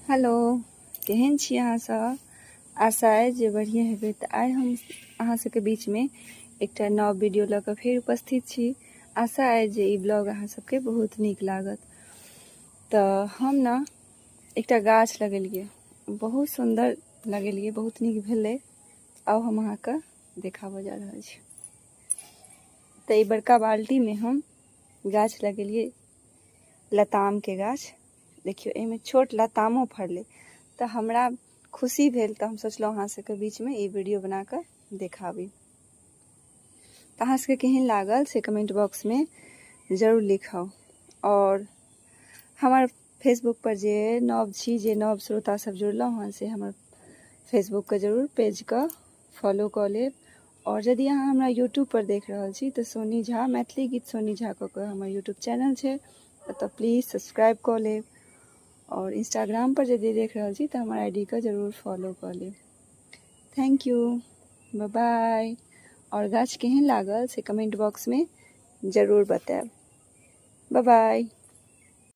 Hello, केहन छी अहाँ सब? आशा अइ जे बढ़िया हेबै। तऽ आइ हम अहाँ सबके बीचमे एकटा नव वीडियो लऽ कऽ फेर उपस्थित छी। आशा अइ जे ई ब्लॉग अहाँ सबके बहुत नीक लागत। तऽ हम ने एकटा गाछ लगेलियै, बहुत सुन्दर लगेलियै, बहुत नीक भेलै। आब हम अहाँके देखाबऽ जा रहल छी। तऽ ई बड़का बाल्टीमे हम गाछ लगेलियै, लतामके गाछ। देखियो एहिमे छोट लतामो फड़लै। तऽ हमरा खुशी भेल, तऽ हम सोचलहुँ अहाँ सबके बीचमे ई वीडियो बना कऽ देखाबी। तऽ अहाँ सबके केहन लागल से कमेंट बॉक्समे जरूर लिखब। और हमर फेसबुक पर जे नव छी, जे नव श्रोता सब जुड़लहुँ हँ, से हमर फेसबुकके जरूर पेजके फॉलो कऽ लेब। और यदि अहाँ हमरा यूट्यूब पर देख रहल छी तऽ सोनी झा, मैथिली गीत सोनी झा कऽ के हमर यूट्यूब चैनल छै, तऽ प्लीज सब्सक्राइब कऽ लेब। और इंस्टाग्राम पर यदि देख रहल छी तऽ हमर आईडी के जरूर फॉलो कऽ लेब। Thank you, bye bye. और गाछ केहन लागल से कमेंट बॉक्स में जरूर बताएब। Bye bye.